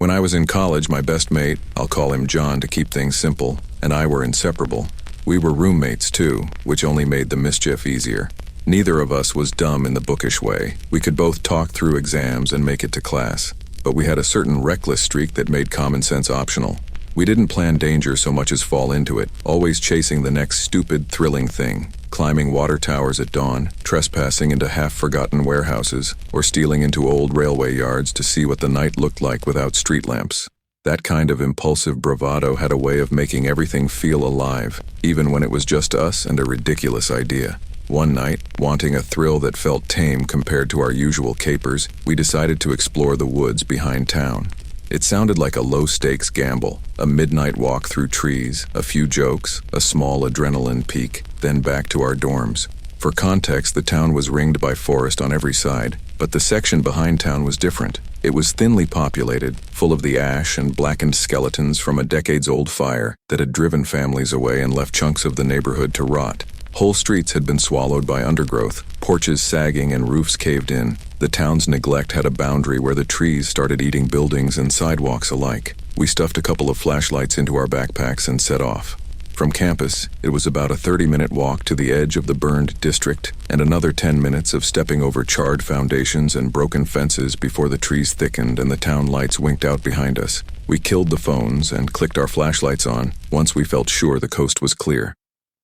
When I was in college, my best mate, I'll call him John to keep things simple, and I were inseparable. We were roommates too, which only made the mischief easier. Neither of us was dumb in the bookish way. We could both talk through exams and make it to class. But we had a certain reckless streak that made common sense optional. We didn't plan danger so much as fall into it, always chasing the next stupid, thrilling thing. Climbing water towers at dawn, trespassing into half-forgotten warehouses, or stealing into old railway yards to see what the night looked like without street lamps. That kind of impulsive bravado had a way of making everything feel alive, even when it was just us and a ridiculous idea. One night, wanting a thrill that felt tame compared to our usual capers, we decided to explore the woods behind town. It sounded like a low-stakes gamble, a midnight walk through trees, a few jokes, a small adrenaline peak, then back to our dorms. For context, the town was ringed by forest on every side, but the section behind town was different. It was thinly populated, full of the ash and blackened skeletons from a decades-old fire that had driven families away and left chunks of the neighborhood to rot. Whole streets had been swallowed by undergrowth, porches sagging and roofs caved in. The town's neglect had a boundary where the trees started eating buildings and sidewalks alike. We stuffed a couple of flashlights into our backpacks and set off. From campus, it was about a 30-minute walk to the edge of the burned district, and another 10 minutes of stepping over charred foundations and broken fences before the trees thickened and the town lights winked out behind us. We killed the phones and clicked our flashlights on once we felt sure the coast was clear.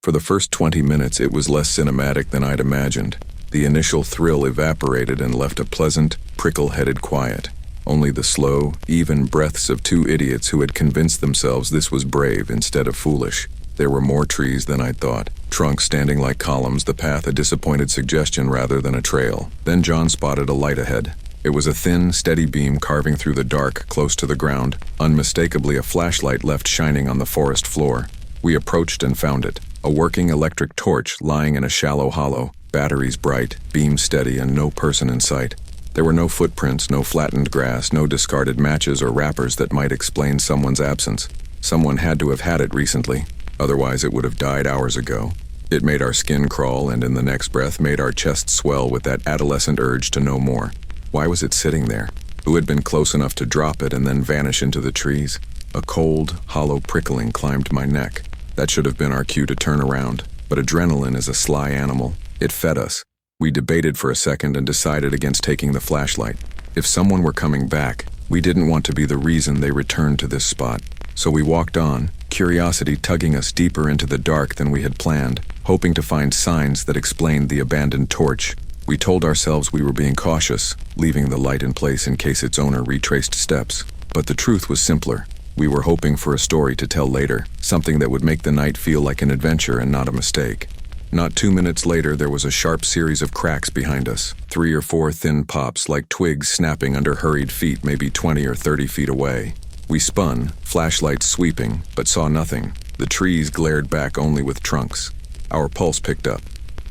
For the first 20 minutes, it was less cinematic than I'd imagined. The initial thrill evaporated and left a pleasant, prickle-headed quiet. Only the slow, even breaths of two idiots who had convinced themselves this was brave instead of foolish. There were more trees than I'd thought, trunks standing like columns, the path a disappointed suggestion rather than a trail. Then John spotted a light ahead. It was a thin, steady beam carving through the dark, close to the ground, unmistakably a flashlight left shining on the forest floor. We approached and found it, a working electric torch lying in a shallow hollow, batteries bright, beam steady, and no person in sight. There were no footprints, no flattened grass, no discarded matches or wrappers that might explain someone's absence. Someone had to have had it recently, otherwise it would have died hours ago. It made our skin crawl and in the next breath made our chests swell with that adolescent urge to know more. Why was it sitting there? Who had been close enough to drop it and then vanish into the trees? A cold, hollow prickling climbed my neck. That should have been our cue to turn around, but adrenaline is a sly animal. It fed us. We debated for a second and decided against taking the flashlight. If someone were coming back, we didn't want to be the reason they returned to this spot. So we walked on, curiosity tugging us deeper into the dark than we had planned, hoping to find signs that explained the abandoned torch. We told ourselves we were being cautious, leaving the light in place in case its owner retraced steps. But the truth was simpler. We were hoping for a story to tell later, something that would make the night feel like an adventure and not a mistake. Not 2 minutes later, there was a sharp series of cracks behind us, 3 or 4 thin pops like twigs snapping under hurried feet maybe 20 or 30 feet away. We spun, flashlights sweeping, but saw nothing. The trees glared back only with trunks. Our pulse picked up.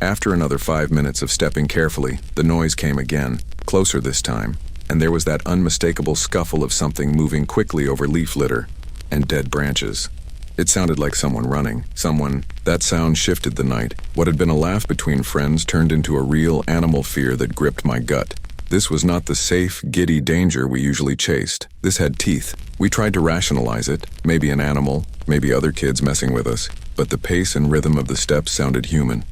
After another 5 minutes of stepping carefully, the noise came again, closer this time, and there was that unmistakable scuffle of something moving quickly over leaf litter and dead branches. It sounded like someone running. That sound shifted the night. What had been a laugh between friends turned into a real animal fear that gripped my gut. This was not the safe, giddy danger we usually chased. This had teeth. We tried to rationalize it. Maybe an animal, maybe other kids messing with us. But the pace and rhythm of the steps sounded human.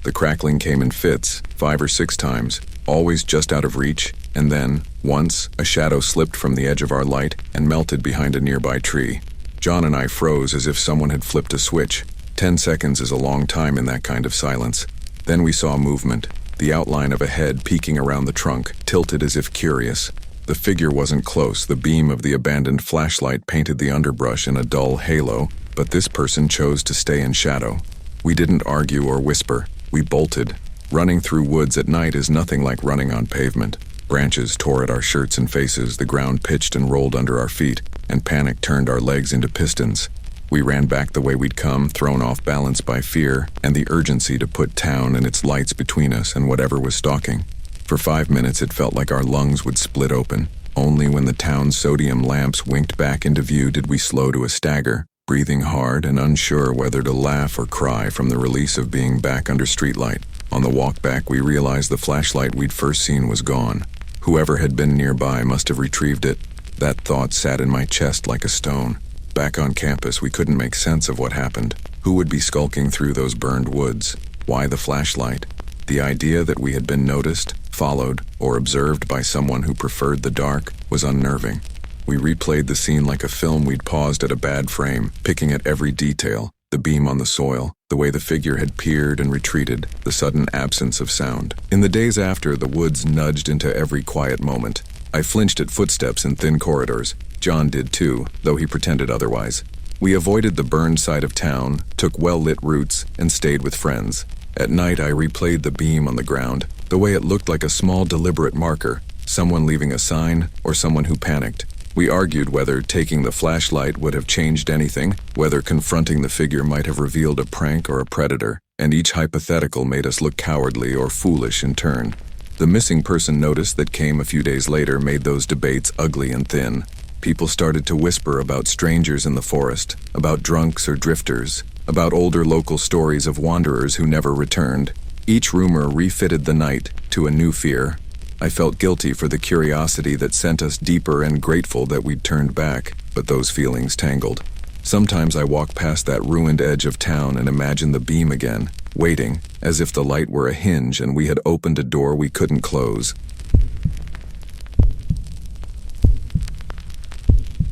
The crackling came in fits, 5 or 6 times, always just out of reach, and then, once, a shadow slipped from the edge of our light and melted behind a nearby tree. John and I froze as if someone had flipped a switch. 10 seconds is a long time in that kind of silence. Then we saw movement, the outline of a head peeking around the trunk, tilted as if curious. The figure wasn't close. The beam of the abandoned flashlight painted the underbrush in a dull halo, but this person chose to stay in shadow. We didn't argue or whisper. We bolted. Running through woods at night is nothing like running on pavement. Branches tore at our shirts and faces, the ground pitched and rolled under our feet, and panic turned our legs into pistons. We ran back the way we'd come, thrown off balance by fear and the urgency to put town and its lights between us and whatever was stalking. For 5 minutes it felt like our lungs would split open. Only when the town's sodium lamps winked back into view did we slow to a stagger, breathing hard and unsure whether to laugh or cry from the release of being back under streetlight. On the walk back, we realized the flashlight we'd first seen was gone. Whoever had been nearby must have retrieved it. That thought sat in my chest like a stone. Back on campus, we couldn't make sense of what happened. Who would be skulking through those burned woods? Why the flashlight? The idea that we had been noticed, followed, or observed by someone who preferred the dark was unnerving. We replayed the scene like a film we'd paused at a bad frame, picking at every detail: the beam on the soil, the way the figure had peered and retreated, the sudden absence of sound. In the days after, the woods nudged into every quiet moment. I flinched at footsteps in thin corridors. John did too, though he pretended otherwise. We avoided the burned side of town, took well-lit routes, and stayed with friends. At night, I replayed the beam on the ground, the way it looked like a small deliberate marker, someone leaving a sign, or someone who panicked. We argued whether taking the flashlight would have changed anything, whether confronting the figure might have revealed a prank or a predator, and each hypothetical made us look cowardly or foolish in turn. The missing person notice that came a few days later made those debates ugly and thin. People started to whisper about strangers in the forest, about drunks or drifters, about older local stories of wanderers who never returned. Each rumor refitted the night to a new fear. I felt guilty for the curiosity that sent us deeper and grateful that we'd turned back, but those feelings tangled. Sometimes I walk past that ruined edge of town and imagine the beam again, waiting, as if the light were a hinge and we had opened a door we couldn't close.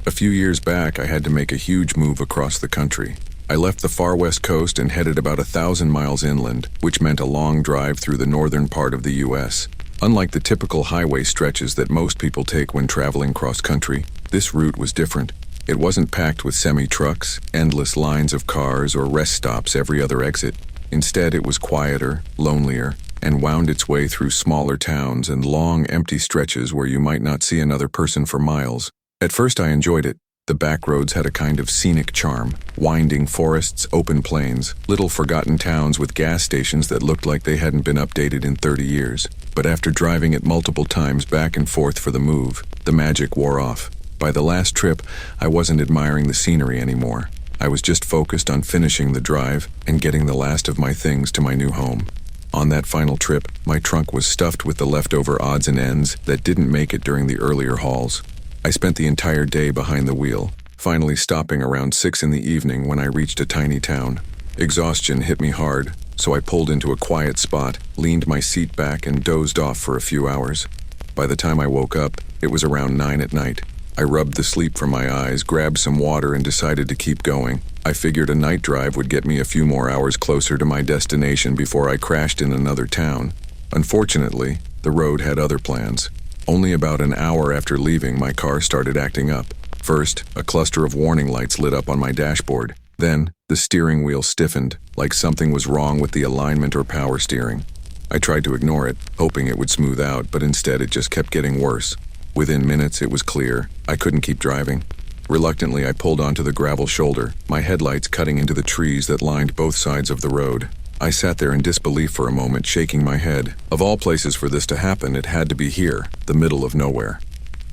A few years back, I had to make a huge move across the country. I left the far west coast and headed about 1,000 miles inland, which meant a long drive through the northern part of the U.S. Unlike the typical highway stretches that most people take when traveling cross-country, this route was different. It wasn't packed with semi-trucks, endless lines of cars, or rest stops every other exit. Instead, it was quieter, lonelier, and wound its way through smaller towns and long, empty stretches where you might not see another person for miles. At first, I enjoyed it. The back roads had a kind of scenic charm: winding forests, open plains, little forgotten towns with gas stations that looked like they hadn't been updated in 30 years. But after driving it multiple times back and forth for the move, the magic wore off. By the last trip, I wasn't admiring the scenery anymore. I was just focused on finishing the drive and getting the last of my things to my new home. On that final trip, my trunk was stuffed with the leftover odds and ends that didn't make it during the earlier hauls. I spent the entire day behind the wheel, finally stopping around 6 in the evening when I reached a tiny town. Exhaustion hit me hard, so I pulled into a quiet spot, leaned my seat back, and dozed off for a few hours. By the time I woke up, it was around 9 at night. I rubbed the sleep from my eyes, grabbed some water, and decided to keep going. I figured a night drive would get me a few more hours closer to my destination before I crashed in another town. Unfortunately, the road had other plans. Only about an hour after leaving, my car started acting up. First, a cluster of warning lights lit up on my dashboard. Then, the steering wheel stiffened, like something was wrong with the alignment or power steering. I tried to ignore it, hoping it would smooth out, but instead it just kept getting worse. Within minutes, it was clear. I couldn't keep driving. Reluctantly, I pulled onto the gravel shoulder, my headlights cutting into the trees that lined both sides of the road. I sat there in disbelief for a moment, shaking my head. Of all places for this to happen, it had to be here, the middle of nowhere.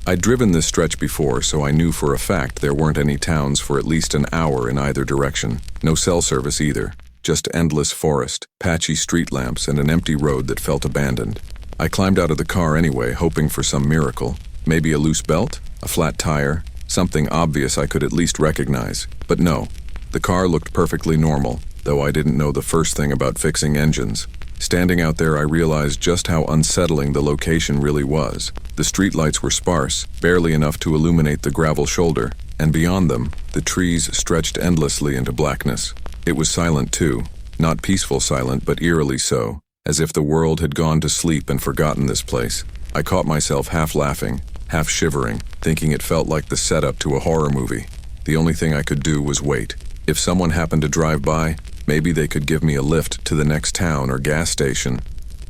I'd driven this stretch before, so I knew for a fact there weren't any towns for at least an hour in either direction. No cell service either. Just endless forest, patchy street lamps, and an empty road that felt abandoned. I climbed out of the car anyway, hoping for some miracle. Maybe a loose belt? A flat tire? Something obvious I could at least recognize. But no. The car looked perfectly normal, though I didn't know the first thing about fixing engines. Standing out there, I realized just how unsettling the location really was. The streetlights were sparse, barely enough to illuminate the gravel shoulder, and beyond them, the trees stretched endlessly into blackness. It was silent too, not peaceful silent, but eerily so, as if the world had gone to sleep and forgotten this place. I caught myself half laughing, half shivering, thinking it felt like the setup to a horror movie. The only thing I could do was wait. If someone happened to drive by, maybe they could give me a lift to the next town or gas station.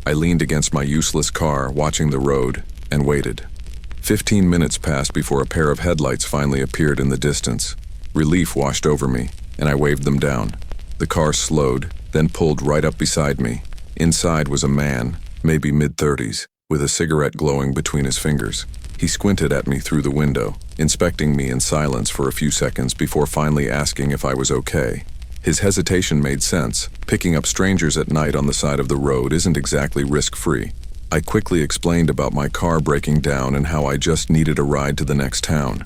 I leaned against my useless car, watching the road, and waited. 15 minutes passed before a pair of headlights finally appeared in the distance. Relief washed over me, and I waved them down. The car slowed, then pulled right up beside me. Inside was a man, maybe mid-30s, with a cigarette glowing between his fingers. He squinted at me through the window, inspecting me in silence for a few seconds before finally asking if I was okay. His hesitation made sense. Picking up strangers at night on the side of the road isn't exactly risk-free. I quickly explained about my car breaking down and how I just needed a ride to the next town.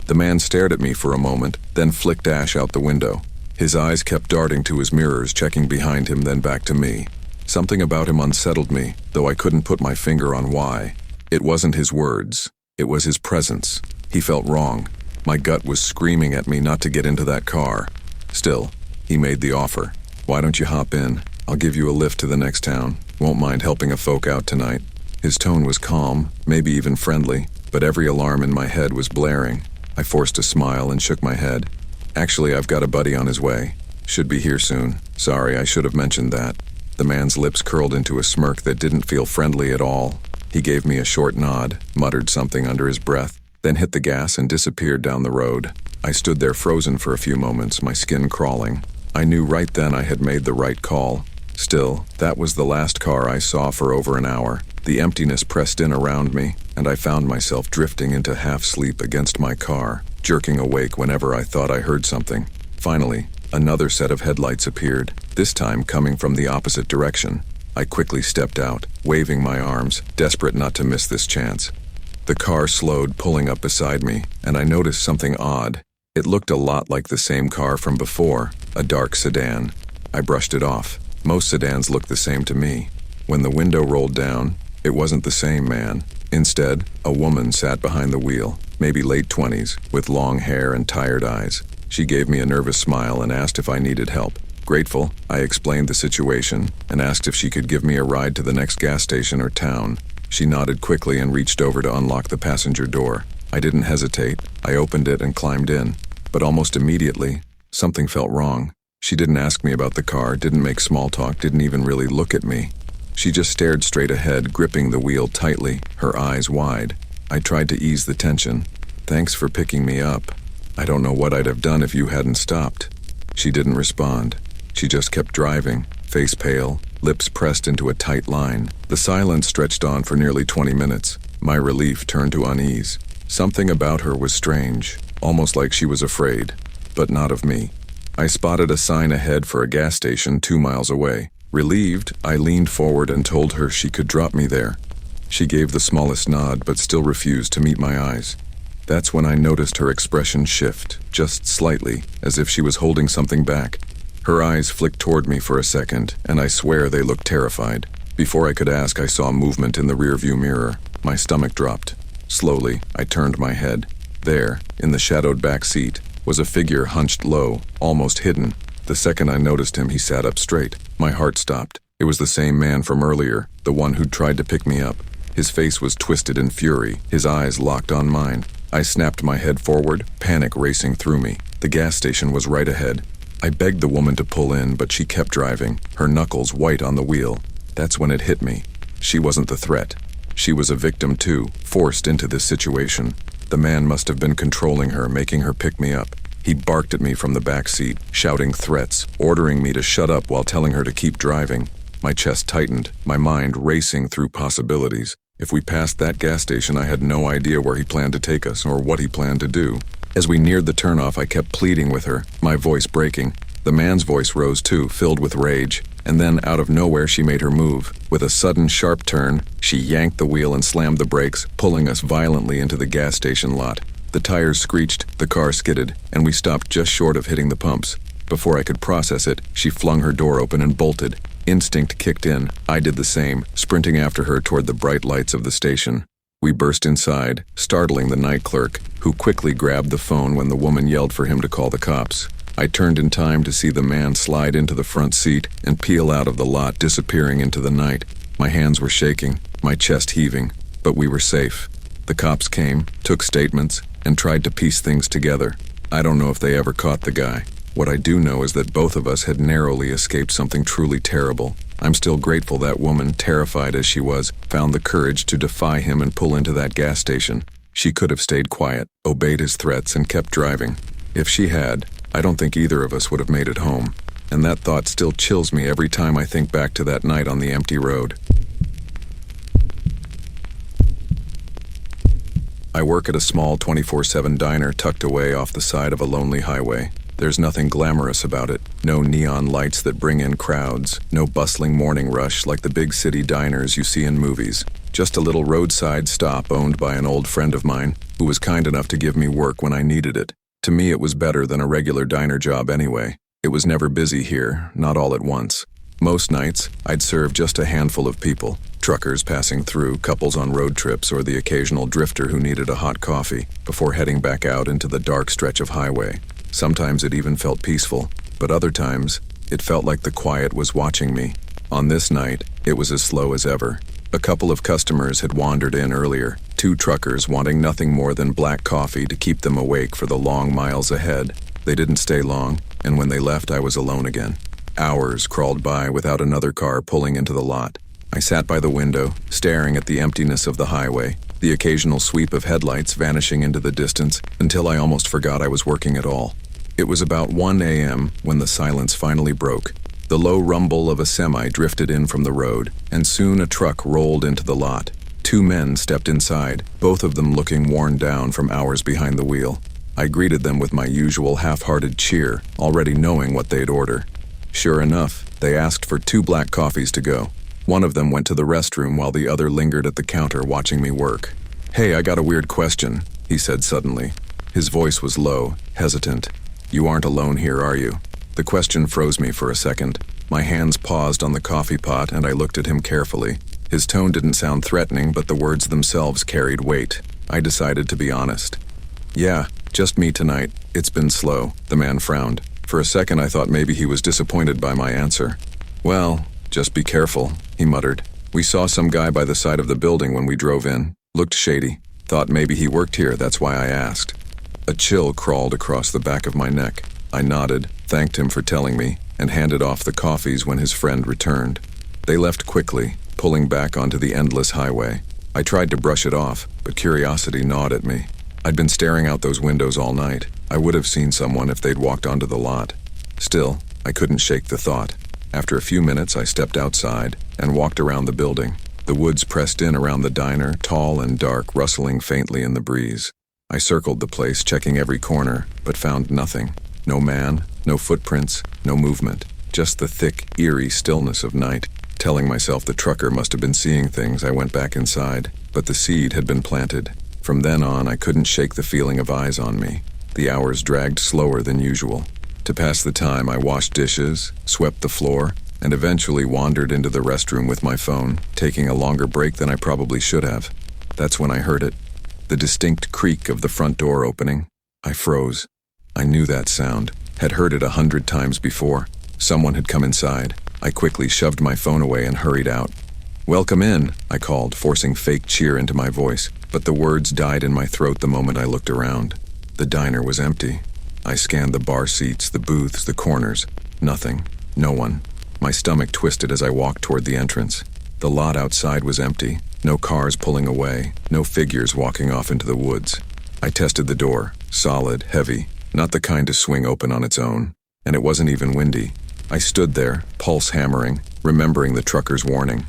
The man stared at me for a moment, then flicked ash out the window. His eyes kept darting to his mirrors, checking behind him, then back to me. Something about him unsettled me, though I couldn't put my finger on why. It wasn't his words. It was his presence. He felt wrong. My gut was screaming at me not to get into that car. Still, he made the offer. "Why don't you hop in? I'll give you a lift to the next town. Won't mind helping a folk out tonight." His tone was calm, maybe even friendly, but every alarm in my head was blaring. I forced a smile and shook my head. "Actually, I've got a buddy on his way. Should be here soon. Sorry, I should have mentioned that." The man's lips curled into a smirk that didn't feel friendly at all. He gave me a short nod, muttered something under his breath, then hit the gas and disappeared down the road. I stood there frozen for a few moments, my skin crawling. I knew right then I had made the right call. Still, that was the last car I saw for over an hour. The emptiness pressed in around me, and I found myself drifting into half-sleep against my car, jerking awake whenever I thought I heard something. Finally, another set of headlights appeared, this time coming from the opposite direction. I quickly stepped out, waving my arms, desperate not to miss this chance. The car slowed, pulling up beside me, and I noticed something odd. It looked a lot like the same car from before, a dark sedan. I brushed it off. Most sedans looked the same to me. When the window rolled down, it wasn't the same man. Instead, a woman sat behind the wheel, maybe late 20s, with long hair and tired eyes. She gave me a nervous smile and asked if I needed help. Grateful, I explained the situation and asked if she could give me a ride to the next gas station or town. She nodded quickly and reached over to unlock the passenger door. I didn't hesitate. I opened it and climbed in. But almost immediately, something felt wrong. She didn't ask me about the car, didn't make small talk, didn't even really look at me. She just stared straight ahead, gripping the wheel tightly, her eyes wide. I tried to ease the tension. "Thanks for picking me up. I don't know what I'd have done if you hadn't stopped." She didn't respond. She just kept driving, face pale, lips pressed into a tight line. The silence stretched on for nearly 20 minutes. My relief turned to unease. Something about her was strange, almost like she was afraid, but not of me. I spotted a sign ahead for a gas station 2 miles away. Relieved, I leaned forward and told her she could drop me there. She gave the smallest nod, but still refused to meet my eyes. That's when I noticed her expression shift, just slightly, as if she was holding something back. Her eyes flicked toward me for a second, and I swear they looked terrified. Before I could ask, I saw movement in the rearview mirror. My stomach dropped. Slowly, I turned my head. There, in the shadowed back seat, was a figure hunched low, almost hidden. The second I noticed him, he sat up straight. My heart stopped. It was the same man from earlier, the one who'd tried to pick me up. His face was twisted in fury, his eyes locked on mine. I snapped my head forward, panic racing through me. The gas station was right ahead. I begged the woman to pull in, but she kept driving, her knuckles white on the wheel. That's when it hit me. She wasn't the threat. She was a victim too, forced into this situation. The man must have been controlling her, making her pick me up. He barked at me from the back seat, shouting threats, ordering me to shut up while telling her to keep driving. My chest tightened, my mind racing through possibilities. If we passed that gas station, I had no idea where he planned to take us or what he planned to do. As we neared the turnoff, I kept pleading with her, my voice breaking. The man's voice rose too, filled with rage. And then, out of nowhere, she made her move. With a sudden, sharp turn, she yanked the wheel and slammed the brakes, pulling us violently into the gas station lot. The tires screeched, the car skidded, and we stopped just short of hitting the pumps. Before I could process it, she flung her door open and bolted. Instinct kicked in. I did the same, sprinting after her toward the bright lights of the station. We burst inside, startling the night clerk, who quickly grabbed the phone when the woman yelled for him to call the cops. I turned in time to see the man slide into the front seat and peel out of the lot, disappearing into the night. My hands were shaking, my chest heaving, but we were safe. The cops came, took statements, and tried to piece things together. I don't know if they ever caught the guy. What I do know is that both of us had narrowly escaped something truly terrible. I'm still grateful that woman, terrified as she was, found the courage to defy him and pull into that gas station. She could have stayed quiet, obeyed his threats, and kept driving. If she had, I don't think either of us would have made it home. And that thought still chills me every time I think back to that night on the empty road. I work at a small 24/7 diner tucked away off the side of a lonely highway. There's nothing glamorous about it. No neon lights that bring in crowds. No bustling morning rush like the big city diners you see in movies. Just a little roadside stop owned by an old friend of mine who was kind enough to give me work when I needed it. To me, it was better than a regular diner job anyway. It was never busy here, not all at once. Most nights, I'd serve just a handful of people. Truckers passing through, couples on road trips, or the occasional drifter who needed a hot coffee before heading back out into the dark stretch of highway. Sometimes it even felt peaceful, but other times, it felt like the quiet was watching me. On this night, it was as slow as ever. A couple of customers had wandered in earlier, 2 truckers wanting nothing more than black coffee to keep them awake for the long miles ahead. They didn't stay long, and when they left, I was alone again. Hours crawled by without another car pulling into the lot. I sat by the window, staring at the emptiness of the highway, the occasional sweep of headlights vanishing into the distance, until I almost forgot I was working at all. It was about 1 a.m. when the silence finally broke. The low rumble of a semi drifted in from the road, and soon a truck rolled into the lot. 2 men stepped inside, both of them looking worn down from hours behind the wheel. I greeted them with my usual half-hearted cheer, already knowing what they'd order. Sure enough, they asked for 2 black coffees to go. One of them went to the restroom while the other lingered at the counter watching me work. "Hey, I got a weird question," he said suddenly. His voice was low, hesitant. "You aren't alone here, are you?" The question froze me for a second. My hands paused on the coffee pot and I looked at him carefully. His tone didn't sound threatening, but the words themselves carried weight. I decided to be honest. "Yeah, just me tonight. It's been slow," the man frowned. For a second I thought maybe he was disappointed by my answer. "Well, just be careful," he muttered. "We saw some guy by the side of the building when we drove in. Looked shady. Thought maybe he worked here, that's why I asked." A chill crawled across the back of my neck. I nodded, thanked him for telling me, and handed off the coffees when his friend returned. They left quickly, pulling back onto the endless highway. I tried to brush it off, but curiosity gnawed at me. I'd been staring out those windows all night. I would have seen someone if they'd walked onto the lot. Still, I couldn't shake the thought. After a few minutes, I stepped outside and walked around the building. The woods pressed in around the diner, tall and dark, rustling faintly in the breeze. I circled the place, checking every corner, but found nothing. No man, no footprints, no movement. Just the thick, eerie stillness of night. Telling myself the trucker must have been seeing things, I went back inside. But the seed had been planted. From then on, I couldn't shake the feeling of eyes on me. The hours dragged slower than usual. To pass the time, I washed dishes, swept the floor, and eventually wandered into the restroom with my phone, taking a longer break than I probably should have. That's when I heard it. The distinct creak of the front door opening. I froze. I knew that sound, had heard it 100 times before. Someone had come inside. I quickly shoved my phone away and hurried out. "Welcome in," I called, forcing fake cheer into my voice, but the words died in my throat the moment I looked around. The diner was empty. I scanned the bar seats, the booths, the corners. Nothing. No one. My stomach twisted as I walked toward the entrance. The lot outside was empty. No cars pulling away. No figures walking off into the woods. I tested the door. Solid, heavy. Not the kind to swing open on its own. And it wasn't even windy. I stood there, pulse hammering, remembering the trucker's warning.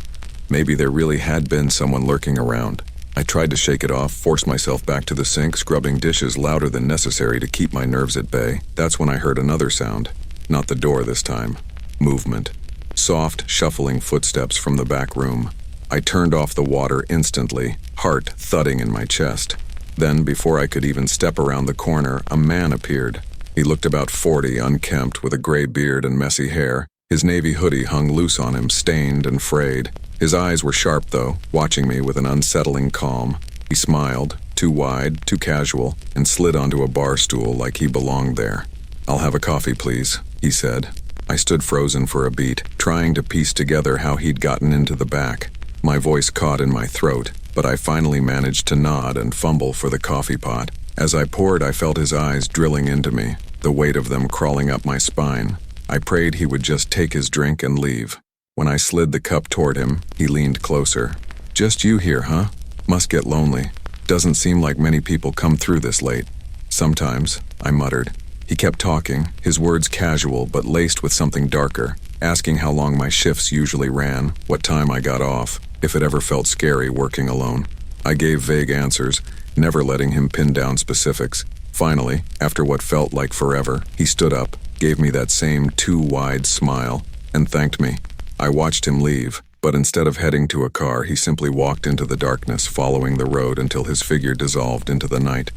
Maybe there really had been someone lurking around. I tried to shake it off, forced myself back to the sink, scrubbing dishes louder than necessary to keep my nerves at bay. That's when I heard another sound. Not the door this time. Movement. Soft, shuffling footsteps from the back room. I turned off the water instantly, heart thudding in my chest. Then, before I could even step around the corner, a man appeared. He looked about 40, unkempt, with a gray beard and messy hair. His navy hoodie hung loose on him, stained and frayed. His eyes were sharp, though, watching me with an unsettling calm. He smiled, too wide, too casual, and slid onto a bar stool like he belonged there. "I'll have a coffee, please," he said. I stood frozen for a beat, trying to piece together how he'd gotten into the back. My voice caught in my throat, but I finally managed to nod and fumble for the coffee pot. As I poured, I felt his eyes drilling into me, the weight of them crawling up my spine. I prayed he would just take his drink and leave. When I slid the cup toward him, he leaned closer. "Just you here, huh? Must get lonely. Doesn't seem like many people come through this late." "Sometimes," I muttered. He kept talking, his words casual but laced with something darker, asking how long my shifts usually ran, what time I got off, if it ever felt scary working alone. I gave vague answers, never letting him pin down specifics. Finally, after what felt like forever, he stood up, gave me that same too wide smile, and thanked me. I watched him leave, but instead of heading to a car, he simply walked into the darkness, following the road until his figure dissolved into the night.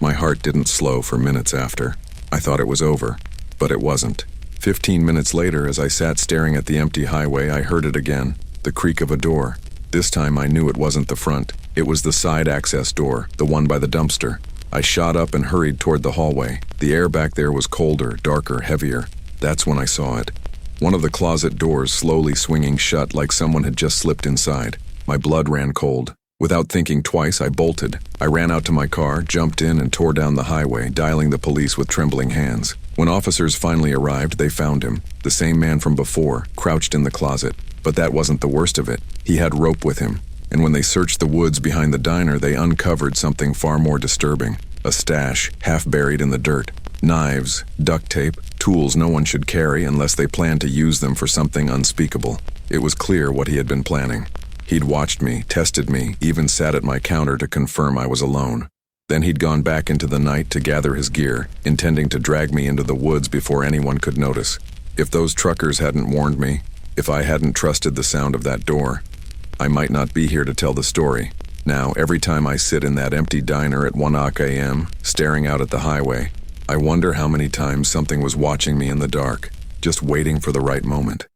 My heart didn't slow for minutes after. I thought it was over, but it wasn't. 15 minutes later, as I sat staring at the empty highway, I heard it again, the creak of a door. This time I knew it wasn't the front. It was the side access door, the one by the dumpster. I shot up and hurried toward the hallway. The air back there was colder, darker, heavier. That's when I saw it. One of the closet doors slowly swinging shut like someone had just slipped inside. My blood ran cold. Without thinking twice, I bolted. I ran out to my car, jumped in, and tore down the highway, dialing the police with trembling hands. When officers finally arrived, they found him, the same man from before, crouched in the closet. But that wasn't the worst of it. He had rope with him. And when they searched the woods behind the diner, they uncovered something far more disturbing. A stash, half buried in the dirt. Knives, duct tape, tools no one should carry unless they planned to use them for something unspeakable. It was clear what he had been planning. He'd watched me, tested me, even sat at my counter to confirm I was alone. Then he'd gone back into the night to gather his gear, intending to drag me into the woods before anyone could notice. If those truckers hadn't warned me, if I hadn't trusted the sound of that door, I might not be here to tell the story. Now, every time I sit in that empty diner at 1 a.m., staring out at the highway, I wonder how many times something was watching me in the dark, just waiting for the right moment.